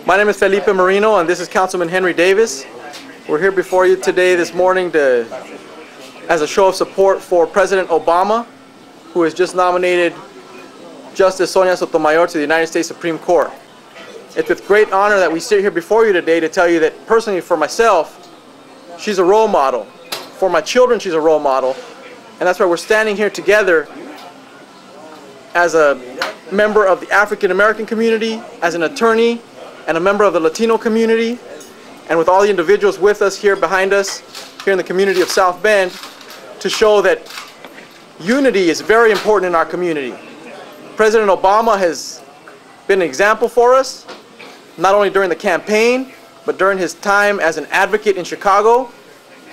My name is Felipe Marino, and this is Councilman Henry Davis. We're here before you today, this morning, as a show of support for President Obama, who has just nominated Justice Sonia Sotomayor to the United States Supreme Court. It's with great honor that we sit here before you today to tell you that personally, for myself, she's a role model. For my children, she's a role model. And that's why we're standing here together as a member of the African American community, as an attorney, and a member of the Latino community, and with all the individuals with us here behind us, here in the community of South Bend, to show that unity is very important in our community. President Obama has been an example for us, not only during the campaign, but during his time as an advocate in Chicago.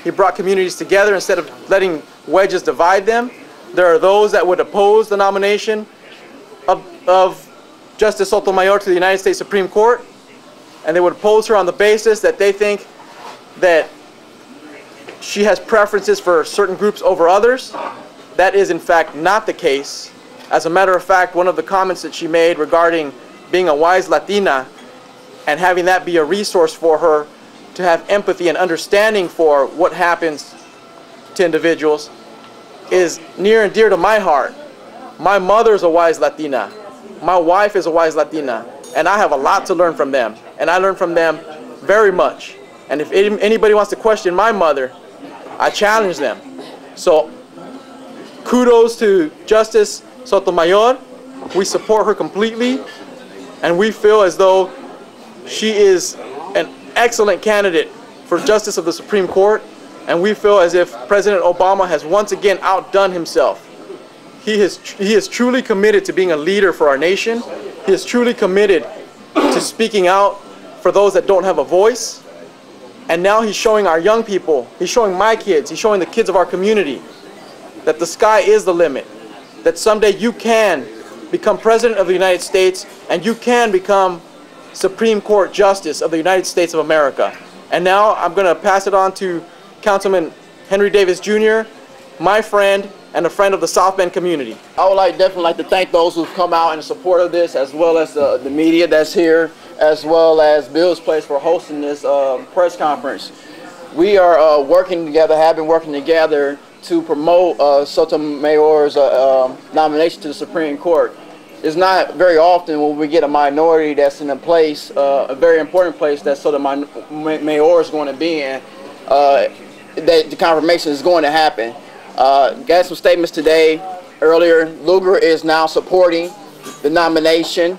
He brought communities together instead of letting wedges divide them. There are those that would oppose the nomination of Justice Sotomayor to the United States Supreme Court, and they would oppose her on the basis that they think that she has preferences for certain groups over others. That is in fact not the case. As a matter of fact, one of the comments that she made regarding being a wise Latina and having that be a resource for her to have empathy and understanding for what happens to individuals is near and dear to my heart. My mother is a wise Latina. My wife is a wise Latina. And I have a lot to learn from them. And I learn from them very much. And if anybody wants to question my mother, I challenge them. So kudos to Justice Sotomayor. We support her completely. And we feel as though she is an excellent candidate for Justice of the Supreme Court. And we feel as if President Obama has once again outdone himself. He is truly committed to being a leader for our nation. He is truly committed to speaking out for those that don't have a voice. And now he's showing our young people, he's showing my kids, he's showing the kids of our community that the sky is the limit. That someday you can become President of the United States and you can become Supreme Court Justice of the United States of America. And now I'm going to pass it on to Councilman Henry Davis Jr., my friend and a friend of the South Bend community. I would definitely like to thank those who've come out in support of this, as well as the media that's here, as well as Bill's Place for hosting this press conference. We are working together, have been working together to promote Sotomayor's nomination to the Supreme Court. It's not very often when we get a minority that's in a place, a very important place that Sotomayor is going to be in, that the confirmation is going to happen. Got some statements today. Earlier, Lugar is now supporting the nomination.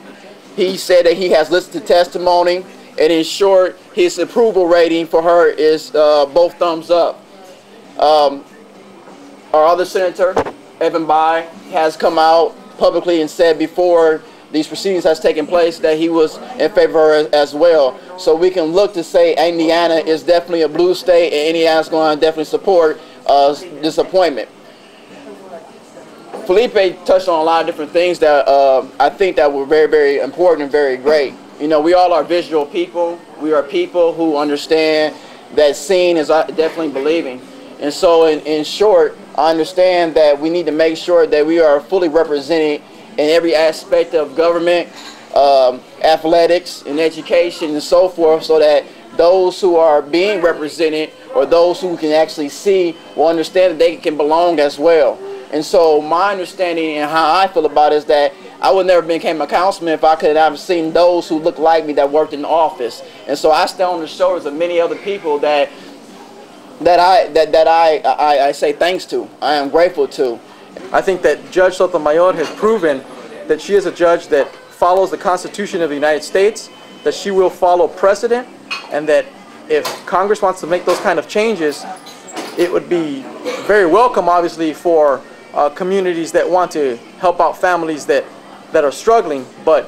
He said that he has listened to testimony, and in short, his approval rating for her is both thumbs up. Our other senator, Evan Bayh, has come out publicly and said before these proceedings has taken place that he was in favor of her as well. So we can look to say Indiana is definitely a blue state, and Indiana's going to definitely support this appointment. Felipe touched on a lot of different things that I think that were very, very important and very great. You know, we all are visual people. We are people who understand that seeing is definitely believing. And so in short, I understand that we need to make sure that we are fully represented in every aspect of government, athletics, and education, and so forth, so that those who are being represented or those who can actually see will understand that they can belong as well. And so my understanding and how I feel about it is that I would never become a councilman if I could have seen those who look like me that worked in the office. And so I stand on the shoulders of many other people that I say thanks to. I am grateful to. I think that Judge Sotomayor has proven that she is a judge that follows the Constitution of the United States, that she will follow precedent, and that if Congress wants to make those kind of changes, it would be very welcome, obviously, for communities that want to help out families that are struggling. But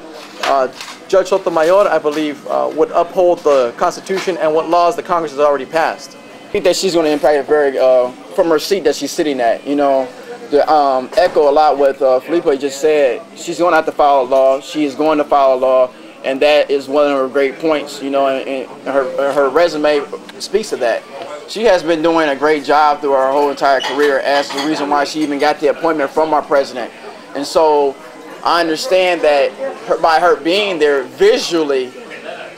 Judge Sotomayor, I believe, would uphold the Constitution and what laws the Congress has already passed. I think that she's going to impact it very, from her seat that she's sitting at, you know. To echo a lot what Felipe just said, she's going to have to follow law. She is going to follow law, and that is one of her great points, you know, and her resume speaks to that. She has been doing a great job through her whole entire career as the reason why she even got the appointment from our president. And so I understand that by her being there visually,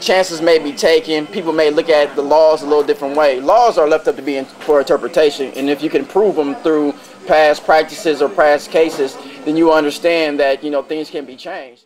chances may be taken. People may look at the laws a little different way. Laws are left up to be for interpretation, and if you can prove them through past practices or past cases, then you understand that, you know, things can be changed.